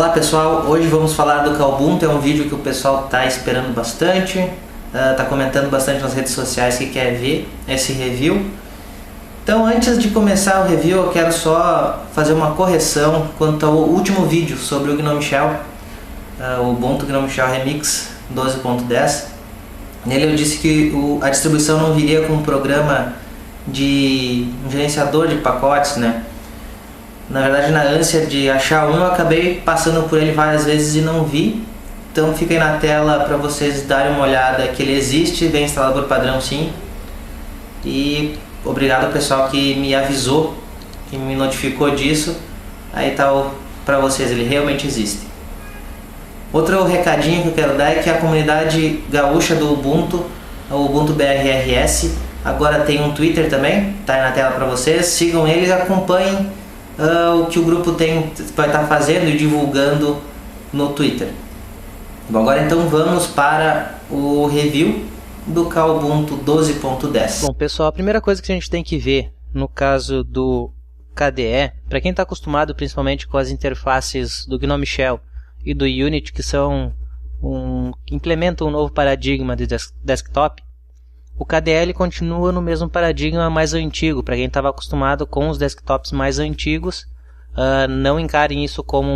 Olá pessoal, hoje vamos falar do Kubuntu. É um vídeo que o pessoal está esperando bastante, está comentando bastante nas redes sociais que quer ver esse review. Então, antes de começar o review, eu quero só fazer uma correção quanto ao último vídeo sobre o GNOME Shell, o Ubuntu GNOME Shell Remix 12.10. Nele eu disse que a distribuição não viria com um programa de um gerenciador de pacotes, né? Na verdade, na ânsia de achar um, eu acabei passando por ele várias vezes e não vi. Então fica aí na tela para vocês darem uma olhada que ele existe, vem instalado por padrão sim. E obrigado ao pessoal que me avisou, que me notificou disso. Aí tá para vocês, ele realmente existe. Outro recadinho que eu quero dar é que a comunidade gaúcha do Ubuntu, o Ubuntu BRRS, agora tem um Twitter também, tá aí na tela para vocês. Sigam eles e acompanhem o que o grupo vai estar fazendo e divulgando no Twitter. Bom, agora então vamos para o review do Kubuntu 12.10. Bom pessoal, a primeira coisa que a gente tem que ver no caso do KDE, para quem está acostumado principalmente com as interfaces do GNOME Shell e do Unity, que implementam um novo paradigma de desktop, o KDE continua no mesmo paradigma mais antigo. Para quem estava acostumado com os desktops mais antigos, não encarem isso como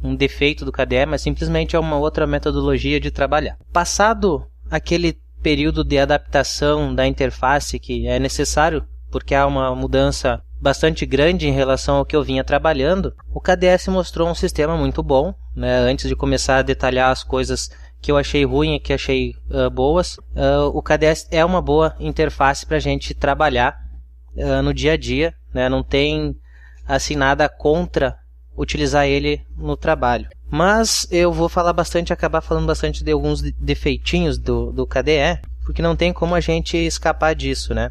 um defeito do KDE, mas simplesmente é uma outra metodologia de trabalhar. Passado aquele período de adaptação da interface que é necessário, porque há uma mudança bastante grande em relação ao que eu vinha trabalhando, o KDE se mostrou um sistema muito bom, né? Antes de começar a detalhar as coisas que eu achei ruim e que achei boas, o KDE é uma boa interface para a gente trabalhar no dia a dia, né? Não tem assim nada contra utilizar ele no trabalho. Mas eu vou acabar falando bastante de alguns defeitinhos do KDE, porque não tem como a gente escapar disso, né?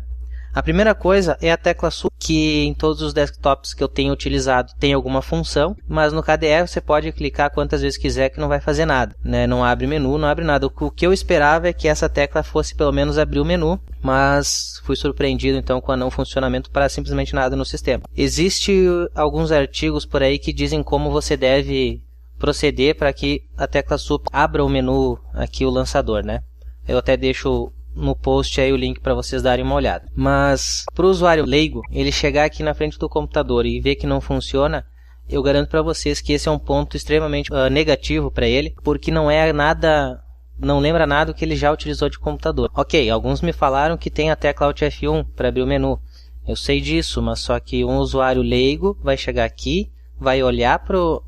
A primeira coisa é a tecla SUP, que em todos os desktops que eu tenho utilizado tem alguma função, mas no KDE você pode clicar quantas vezes quiser que não vai fazer nada, né? Não abre menu, não abre nada. O que eu esperava é que essa tecla fosse pelo menos abrir o menu, mas fui surpreendido então com o não funcionamento para simplesmente nada no sistema. Existem alguns artigos por aí que dizem como você deve proceder para que a tecla SUP abra o menu aqui, o lançador, né? Eu até deixo no post aí o link para vocês darem uma olhada. Mas para o usuário leigo, ele chegar aqui na frente do computador e ver que não funciona, eu garanto para vocês que esse é um ponto extremamente negativo para ele, porque não lembra nada do que ele já utilizou de computador. Ok, alguns me falaram que tem a tecla Alt F1 para abrir o menu. Eu sei disso, mas só que um usuário leigo vai chegar aqui, vai olhar pro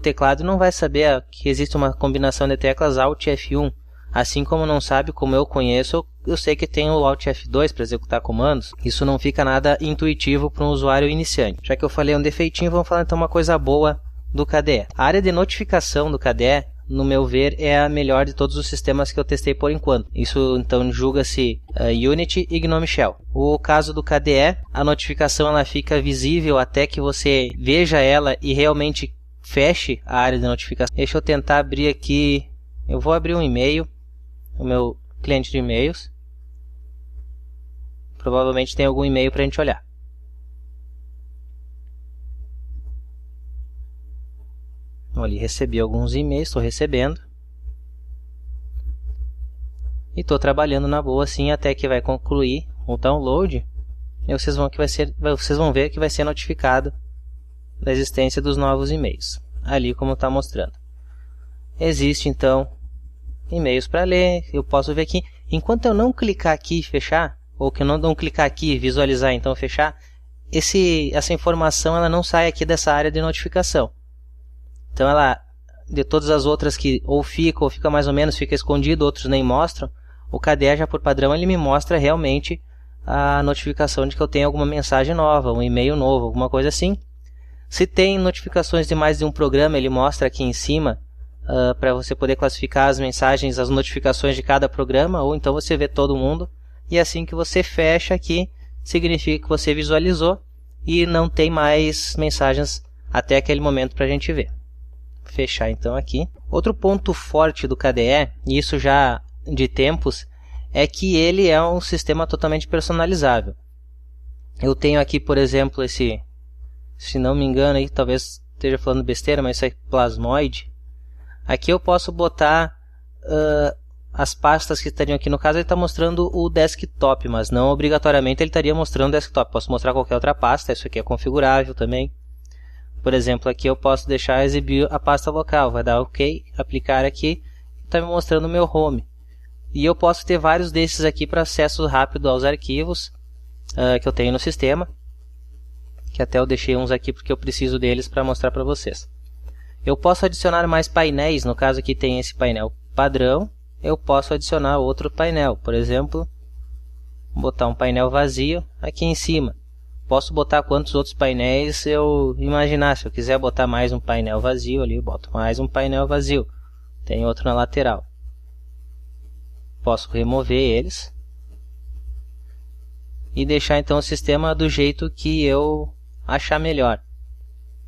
teclado e não vai saber que existe uma combinação de teclas Alt F1. Assim como não sabe, como eu conheço, eu sei que tem o Alt F2 para executar comandos. Isso não fica nada intuitivo para um usuário iniciante. Já que eu falei um defeitinho, vamos falar então uma coisa boa do KDE. A área de notificação do KDE, no meu ver, é a melhor de todos os sistemas que eu testei por enquanto. Isso então julga-se Unity e GNOME Shell. O caso do KDE, a notificação ela fica visível até que você veja ela e realmente feche a área de notificação. Deixa eu tentar abrir aqui. Eu vou abrir um e-mail. O meu cliente de e-mails. Provavelmente tem algum e-mail para a gente olhar. Ali recebi alguns e-mails, estou recebendo. E estou trabalhando na boa assim até que vai concluir o download. E vocês vão ver que vai ser notificado da existência dos novos e-mails. Ali como está mostrando. Existe então e-mails para ler, eu posso ver aqui. Enquanto eu não clicar aqui e fechar, ou que eu não clicar aqui e visualizar então fechar, essa informação ela não sai aqui dessa área de notificação. Então ela, de todas as outras que ou fica mais ou menos, fica escondido, outros nem mostram, o KDE já por padrão ele me mostra realmente a notificação de que eu tenho alguma mensagem nova, um e-mail novo, alguma coisa assim. Se tem notificações de mais de um programa, ele mostra aqui em cima, para você poder classificar as mensagens, as notificações de cada programa, ou então você vê todo mundo, e assim que você fecha aqui, significa que você visualizou e não tem mais mensagens até aquele momento para a gente ver. Fechar então aqui. Outro ponto forte do KDE, e isso já de tempos, é que ele é um sistema totalmente personalizável. Eu tenho aqui, por exemplo, se não me engano, aí, talvez esteja falando besteira, mas isso é plasmoide. Aqui eu posso botar as pastas que estariam aqui. No caso ele está mostrando o desktop, mas não obrigatoriamente ele estaria mostrando o desktop. Posso mostrar qualquer outra pasta, isso aqui é configurável também. Por exemplo, aqui eu posso deixar exibir a pasta local, vai dar OK, aplicar aqui, está me mostrando o meu home. E eu posso ter vários desses aqui para acesso rápido aos arquivos que eu tenho no sistema, que até eu deixei uns aqui porque eu preciso deles para mostrar para vocês. Eu posso adicionar mais painéis, no caso aqui tem esse painel padrão, eu posso adicionar outro painel, por exemplo, botar um painel vazio aqui em cima. Posso botar quantos outros painéis eu imaginar. Se eu quiser botar mais um painel vazio ali, eu boto mais um painel vazio. Tem outro na lateral. Posso remover eles e deixar então o sistema do jeito que eu achar melhor.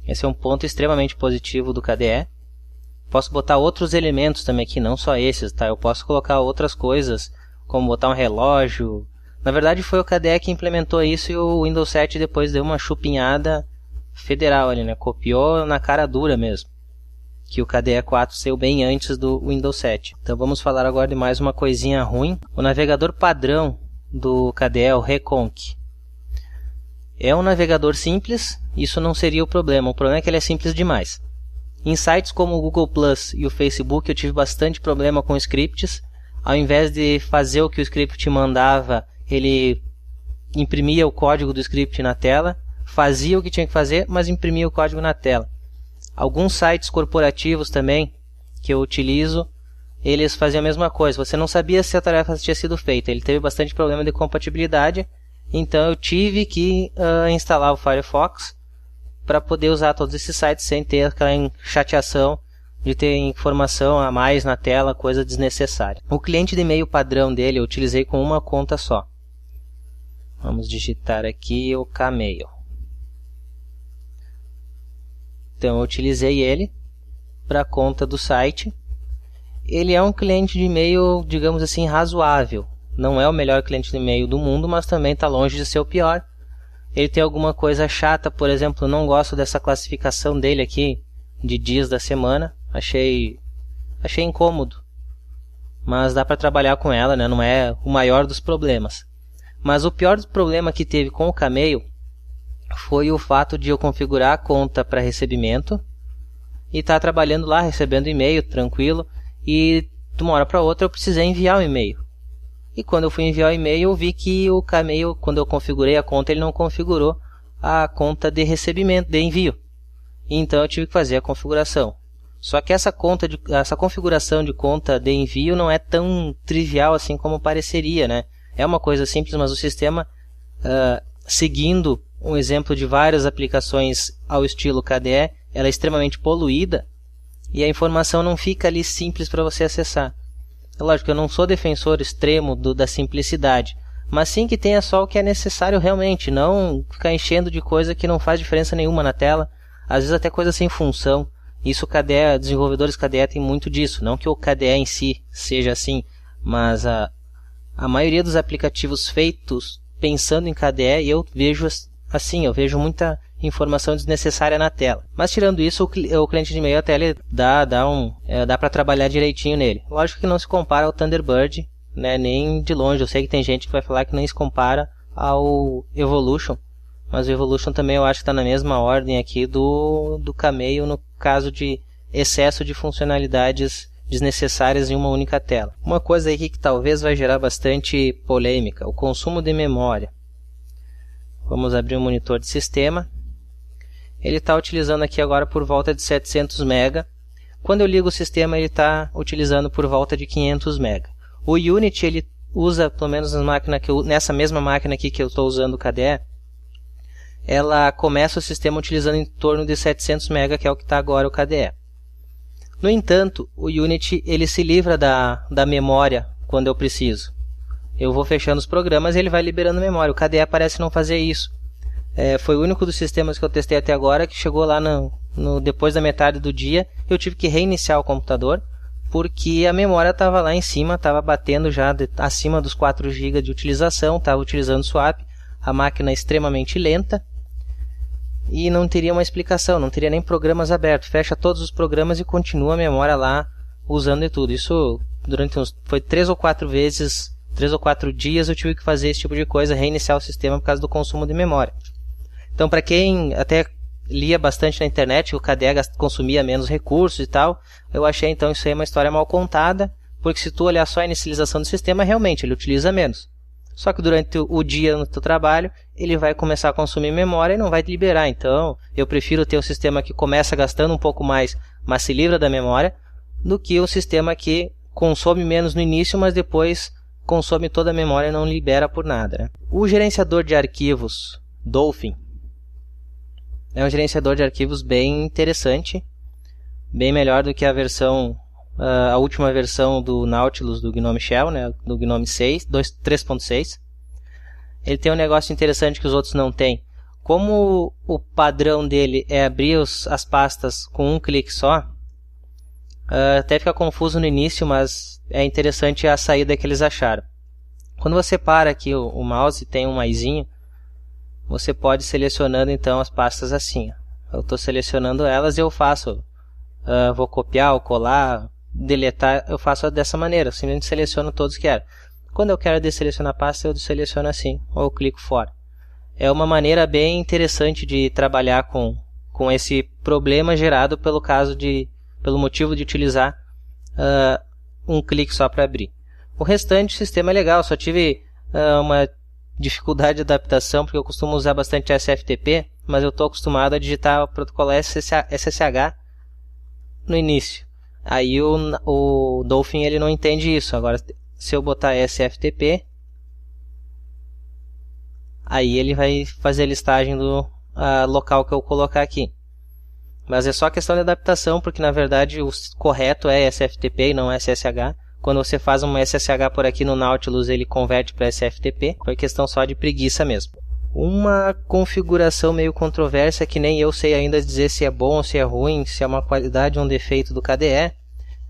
Esse é um ponto extremamente positivo do KDE. Posso botar outros elementos também aqui, não só esses, tá? Eu posso colocar outras coisas, como botar um relógio. Na verdade foi o KDE que implementou isso e o Windows 7 depois deu uma chupinhada federal ali, né? Copiou na cara dura mesmo. Que o KDE 4 saiu bem antes do Windows 7. Então vamos falar agora de mais uma coisinha ruim. O navegador padrão do KDE, o Reconq. É um navegador simples, isso não seria o problema é que ele é simples demais. Em sites como o Google Plus e o Facebook eu tive bastante problema com scripts. Ao invés de fazer o que o script mandava, ele imprimia o código do script na tela, fazia o que tinha que fazer, mas imprimia o código na tela. Alguns sites corporativos também, que eu utilizo, eles faziam a mesma coisa. Você não sabia se a tarefa tinha sido feita. Ele teve bastante problema de compatibilidade, então eu tive que instalar o Firefox para poder usar todos esses sites sem ter aquela chateação de ter informação a mais na tela, coisa desnecessária. O cliente de e-mail padrão dele eu utilizei com uma conta só. Vamos digitar aqui o Kmail. Então eu utilizei ele para a conta do site. Ele é um cliente de e-mail, digamos assim, razoável. Não é o melhor cliente de e-mail do mundo, mas também está longe de ser o pior. Ele tem alguma coisa chata, por exemplo, não gosto dessa classificação dele aqui de dias da semana. Achei incômodo. Mas dá para trabalhar com ela, né? Não é o maior dos problemas. Mas o pior problema que teve com o Kmail foi o fato de eu configurar a conta para recebimento e estar trabalhando lá, recebendo e-mail, tranquilo, e de uma hora para outra eu precisei enviar um e-mail. E quando eu fui enviar o e-mail, eu vi que o Kmail, quando eu configurei a conta, ele não configurou a conta de recebimento, de envio. Então eu tive que fazer a configuração. Só que essa configuração de conta de envio não é tão trivial assim como pareceria, né? É uma coisa simples, mas o sistema, seguindo um exemplo de várias aplicações ao estilo KDE, ela é extremamente poluída e a informação não fica ali simples para você acessar. É lógico que eu não sou defensor extremo da simplicidade, mas sim que tenha só o que é necessário realmente, não ficar enchendo de coisa que não faz diferença nenhuma na tela, às vezes até coisa sem função. Isso KDE, desenvolvedores KDE tem muito disso, não que o KDE em si seja assim, mas a maioria dos aplicativos feitos pensando em KDE, eu vejo assim, eu vejo muita informação desnecessária na tela. Mas tirando isso, o cliente de e-mail até ele dá para trabalhar direitinho nele. Lógico que não se compara ao Thunderbird, né, nem de longe. Eu sei que tem gente que vai falar que nem se compara ao Evolution, mas o Evolution também eu acho que está na mesma ordem aqui do Kmail no caso de excesso de funcionalidades desnecessárias em uma única tela. Uma coisa aqui que talvez vai gerar bastante polêmica, o consumo de memória. Vamos abrir um monitor de sistema. Ele está utilizando aqui agora por volta de 700 MB. Quando eu ligo o sistema, ele está utilizando por volta de 500 MB. O Unity, ele usa, pelo menos nessa mesma máquina aqui que eu estou usando o KDE, ela começa o sistema utilizando em torno de 700 MB, que é o que está agora o KDE. No entanto, o Unity ele se livra da memória quando eu preciso. Eu vou fechando os programas e ele vai liberando memória. O KDE parece não fazer isso. Foi o único dos sistemas que eu testei até agora que chegou lá depois da metade do dia. Eu tive que reiniciar o computador porque a memória estava lá em cima, estava batendo já acima dos 4 GB de utilização, estava utilizando swap, a máquina é extremamente lenta. e não teria uma explicação, não teria nem programas abertos. Fecha todos os programas e continua a memória lá usando e tudo. Isso foi 3 ou 4 vezes, 3 ou 4 dias eu tive que fazer esse tipo de coisa, reiniciar o sistema por causa do consumo de memória. Então, para quem até lia bastante na internet que o KDE consumia menos recursos e tal, eu achei então isso aí uma história mal contada, porque se tu olhar só a inicialização do sistema, realmente ele utiliza menos. Só que durante o dia no teu trabalho, ele vai começar a consumir memória e não vai liberar. Então, eu prefiro ter um sistema que começa gastando um pouco mais, mas se livra da memória, do que um sistema que consome menos no início, mas depois consome toda a memória e não libera por nada, né? O gerenciador de arquivos Dolphin é um gerenciador de arquivos bem interessante, bem melhor do que a última versão do Nautilus do GNOME Shell, né, do GNOME 3.6. Ele tem um negócio interessante que os outros não têm. Como o padrão dele é abrir as pastas com um clique só, até fica confuso no início, mas é interessante a saída que eles acharam. Quando você para aqui o mouse, tem um maisinho, você pode ir selecionando então as pastas assim. Eu estou selecionando elas e eu faço, vou copiar ou colar, deletar, eu faço dessa maneira, simplesmente seleciono todos que quero. Quando eu quero desselecionar a pasta, eu seleciono assim, ou eu clico fora. É uma maneira bem interessante de trabalhar com esse problema gerado pelo motivo de utilizar um clique só para abrir. O restante do sistema é legal, só tive uma dificuldade de adaptação, porque eu costumo usar bastante SFTP, mas eu estou acostumado a digitar o protocolo SSH no início. Aí o Dolphin ele não entende isso. Agora, se eu botar SFTP, aí ele vai fazer a listagem do local que eu colocar aqui. Mas é só questão de adaptação, porque na verdade o correto é SFTP e não SSH. Quando você faz uma SSH por aqui no Nautilus, ele converte para SFTP. Foi questão só de preguiça mesmo. Uma configuração meio controversa, que nem eu sei ainda dizer se é bom ou se é ruim, se é uma qualidade ou um defeito do KDE,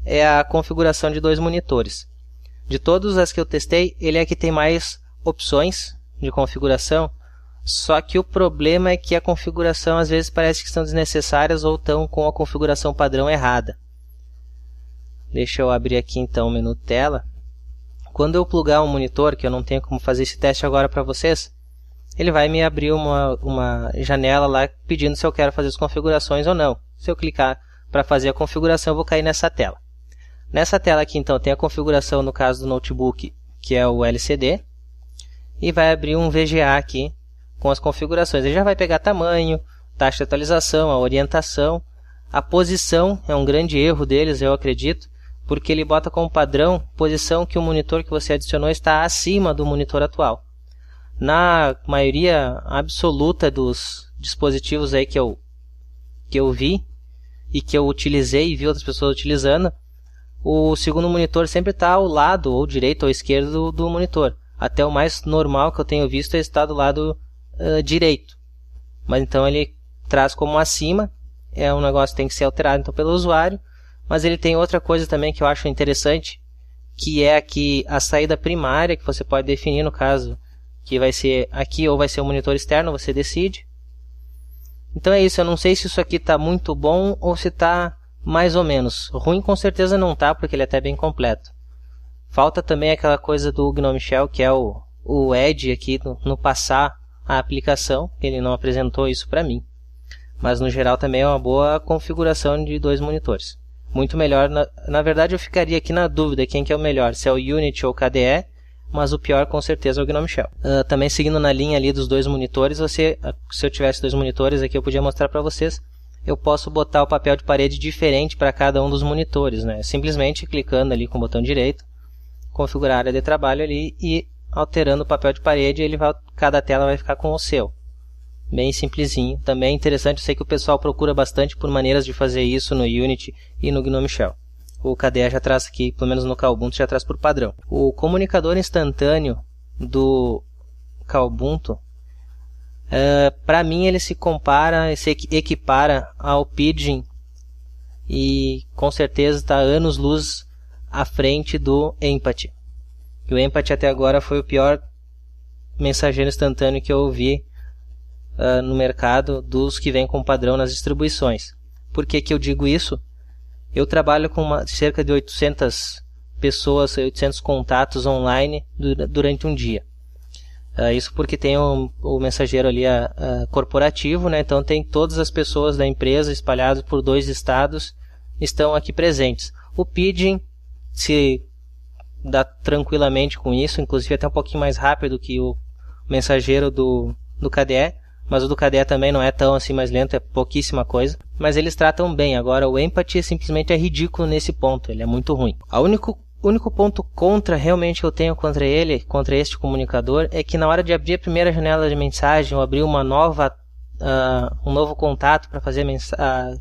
é a configuração de 2 monitores. De todas as que eu testei, ele é que tem mais opções de configuração, só que o problema é que a configuração às vezes parece que são desnecessárias ou estão com a configuração padrão errada. Deixa eu abrir aqui então o menu tela. Quando eu plugar um monitor, que eu não tenho como fazer esse teste agora para vocês, ele vai me abrir uma janela lá pedindo se eu quero fazer as configurações ou não. Se eu clicar para fazer a configuração, eu vou cair nessa tela. Nessa tela aqui então tem a configuração no caso do notebook, que é o LCD, e vai abrir um VGA aqui com as configurações. Ele já vai pegar tamanho, taxa de atualização, a orientação, a posição, é um grande erro deles, eu acredito, porque ele bota como padrão posição que o monitor que você adicionou está acima do monitor atual. Na maioria absoluta dos dispositivos aí que eu vi e que eu utilizei e vi outras pessoas utilizando, o segundo monitor sempre está ao lado, ou direito ou esquerdo do monitor. Até o mais normal que eu tenho visto é estar do lado direito. Mas então ele traz como acima, é um negócio que tem que ser alterado então, pelo usuário. Mas ele tem outra coisa também que eu acho interessante, que é aqui a saída primária, que você pode definir no caso que vai ser aqui ou vai ser um monitor externo, você decide. Então é isso, eu não sei se isso aqui está muito bom ou se está mais ou menos. Ruim com certeza não está, porque ele é até bem completo. Falta também aquela coisa do GNOME Shell, que é o Edge aqui no passar a aplicação, que ele não apresentou isso para mim. Mas no geral também é uma boa configuração de 2 monitores. Muito melhor, na verdade eu ficaria aqui na dúvida quem que é o melhor, se é o Unity ou o KDE, mas o pior com certeza é o GNOME Shell. Também seguindo na linha ali dos 2 monitores, se eu tivesse 2 monitores aqui eu podia mostrar para vocês, eu posso botar o papel de parede diferente para cada um dos monitores, né? Simplesmente clicando ali com o botão direito, configurar a área de trabalho ali e alterando o papel de parede, cada tela vai ficar com o seu. Bem simplesinho. Também é interessante, eu sei que o pessoal procura bastante por maneiras de fazer isso no Unity e no GNOME Shell. O KDE já traz aqui, pelo menos no Kubuntu, já traz por padrão. O comunicador instantâneo do Kubuntu, para mim ele se equipara ao Pidgin e com certeza está anos-luz à frente do Empathy. O Empathy até agora foi o pior mensageiro instantâneo que eu ouvi no mercado dos que vêm com padrão nas distribuições. Por que eu digo isso? Eu trabalho com cerca de 800 pessoas, 800 contatos online durante um dia. Isso porque tem o mensageiro ali corporativo, né? Então tem todas as pessoas da empresa espalhadas por 2 estados estão aqui presentes. O Pidgin se dá tranquilamente com isso, inclusive até um pouquinho mais rápido que o mensageiro do KDE, mas o do KDE também não é tão assim mais lento, é pouquíssima coisa, mas eles tratam bem. Agora o Empathy simplesmente é ridículo nesse ponto, ele é muito ruim. O único ponto contra realmente que eu tenho contra este comunicador, é que na hora de abrir a primeira janela de mensagem ou abrir um novo contato para fazer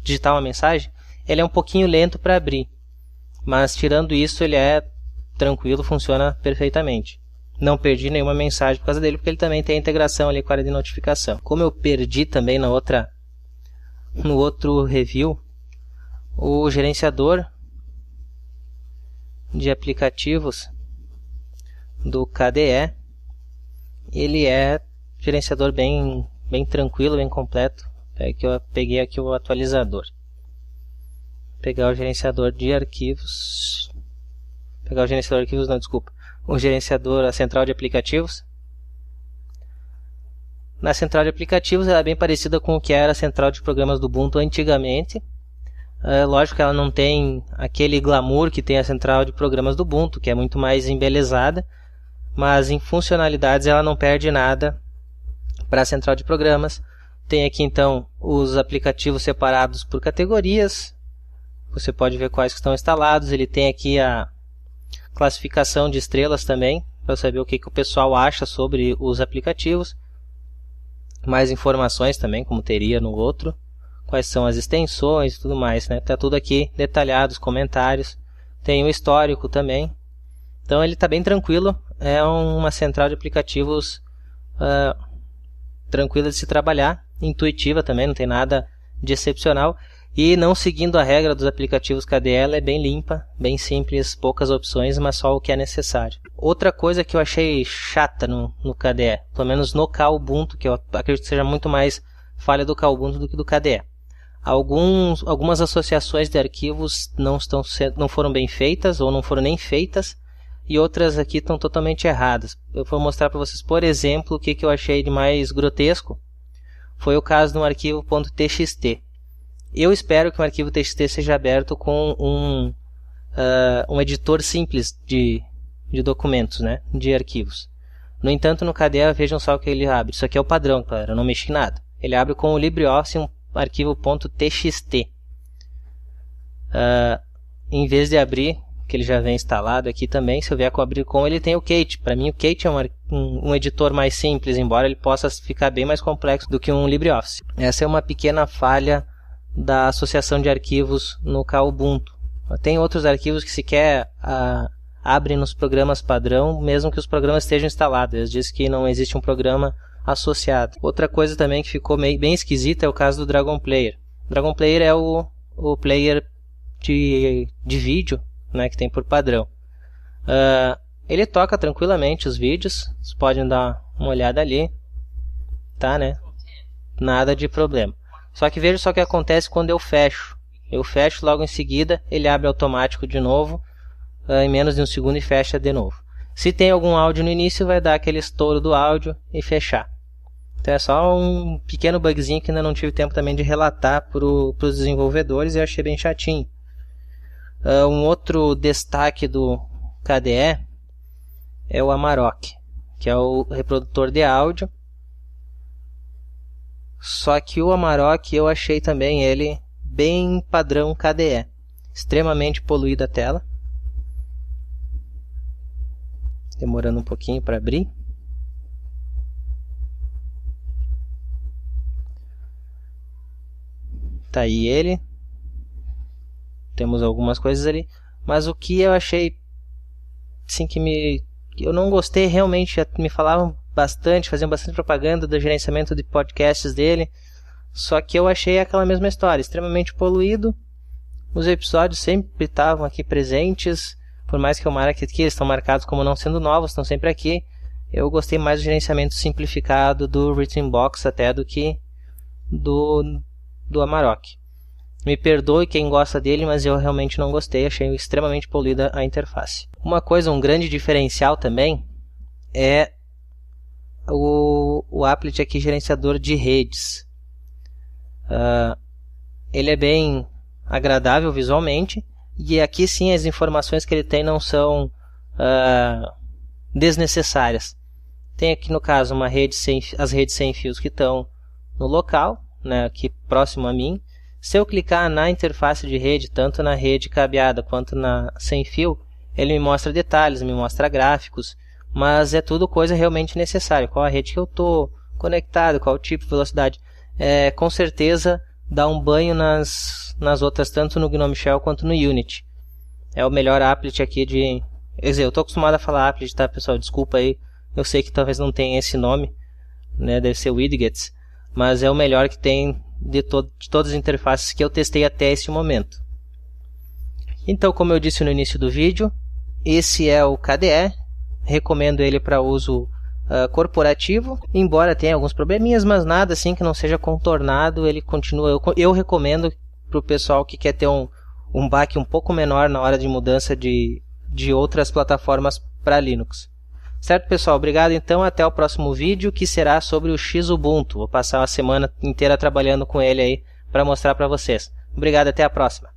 digitar uma mensagem, ele é um pouquinho lento para abrir. Mas tirando isso, ele é tranquilo, funciona perfeitamente. Não perdi nenhuma mensagem por causa dele, porque ele também tem a integração ali com a área de notificação. Como eu perdi também no outro review, o gerenciador de aplicativos do KDE, ele é gerenciador bem tranquilo, bem completo. É que eu peguei aqui o atualizador. Pegar o gerenciador de arquivos. O gerenciador, a central de aplicativos. Na central de aplicativos ela é bem parecida com o que era a central de programas do Ubuntu antigamente. Lógico que ela não tem aquele glamour que tem a central de programas do Ubuntu, que é muito mais embelezada, mas em funcionalidades ela não perde nada para a central de programas. Tem aqui então os aplicativos separados por categorias, você pode ver quais que estão instalados. Ele tem aqui a classificação de estrelas também, para saber o que o pessoal acha sobre os aplicativos. Mais informações também, como teria no outro. Quais são as extensões e tudo mais, né? Tá tudo aqui detalhado, os comentários. Tem o histórico também. Então ele está bem tranquilo. É uma central de aplicativos tranquila de se trabalhar. Intuitiva também, não tem nada de excepcional. E não seguindo a regra dos aplicativos KDE, ela é bem limpa, bem simples, poucas opções, mas só o que é necessário. Outra coisa que eu achei chata no KDE, pelo menos no Ubuntu, que eu acredito que seja muito mais falha do Ubuntu do que do KDE. Algumas associações de arquivos não foram bem feitas ou não foram nem feitas, e outras aqui estão totalmente erradas. Eu vou mostrar para vocês, por exemplo, o que eu achei de mais grotesco. Foi o caso de um arquivo .txt. Eu espero que um arquivo TXT seja aberto com um editor simples de documentos, né, de arquivos. No entanto, no KDE, vejam só o que ele abre. Isso aqui é o padrão, galera, eu não mexi em nada. Ele abre com o LibreOffice um arquivo .txt. Em vez de abrir, que ele já vem instalado aqui também, se eu vier abrir com ele tem o Kate. Para mim o Kate é um editor mais simples, embora ele possa ficar bem mais complexo do que um LibreOffice. Essa é uma pequena falha da associação de arquivos no Ubuntu. Tem outros arquivos que sequer abrem nos programas padrão, mesmo que os programas estejam instalados. Eles dizem que não existe um programa associado. Outra coisa também que ficou bem esquisita é o caso do Dragon Player. O Dragon Player é o player de vídeo, né, que tem por padrão. Ele toca tranquilamente os vídeos, vocês podem dar uma olhada ali, tá, né? Nada de problema. Só que veja só o que acontece quando eu fecho. Eu fecho, logo em seguida ele abre automático de novo, em menos de um segundo, e fecha de novo. Se tem algum áudio no início, vai dar aquele estouro do áudio e fechar. Então é só um pequeno bugzinho que ainda não tive tempo também de relatar para os desenvolvedores e eu achei bem chatinho. Um outro destaque do KDE é o Amarok, que é o reprodutor de áudio. Só que o Amarok eu achei também ele bem padrão KDE. Extremamente poluída a tela. Demorando um pouquinho para abrir. Tá aí ele. Temos algumas coisas ali. Mas o que eu achei assim, que eu não gostei realmente, me falavam bastante, faziam bastante propaganda do gerenciamento de podcasts dele, só que eu achei aquela mesma história, extremamente poluído. Os episódios sempre estavam aqui presentes, por mais que eu marque aqui, eles estão marcados como não sendo novos, estão sempre aqui. eu gostei mais do gerenciamento simplificado do Rhythmbox até do que do Amarok. Me perdoe quem gosta dele, mas eu realmente não gostei, achei extremamente poluída a interface. Um grande diferencial também é o Applet aqui, gerenciador de redes. Ele é bem agradável visualmente, e aqui sim as informações que ele tem não são desnecessárias. Tem aqui no caso as redes sem fios que estão no local, né, aqui próximo a mim. Se eu clicar na interface de rede, tanto na rede cabeada quanto na sem fio, ele me mostra detalhes, me mostra gráficos, mas é tudo coisa realmente necessária. Qual a rede que eu estou conectado, qual o tipo, velocidade. Com certeza dá um banho nas outras, tanto no GNOME Shell quanto no Unity. É o melhor applet aqui de... Quer dizer, eu estou acostumado a falar applet, tá, pessoal? Desculpa aí, eu sei que talvez não tenha esse nome, né? Deve ser widgets, mas é o melhor que tem de todas as interfaces que eu testei até esse momento. Então, como eu disse no início do vídeo, esse é o KDE. Recomendo ele para uso corporativo, embora tenha alguns probleminhas, mas nada assim que não seja contornado. Ele continua. Eu recomendo para o pessoal que quer ter um baque um pouco menor na hora de mudança de outras plataformas para Linux. Certo, pessoal? Obrigado, então. Até o próximo vídeo, que será sobre o Xubuntu. Vou passar uma semana inteira trabalhando com ele aí para mostrar para vocês. Obrigado, até a próxima.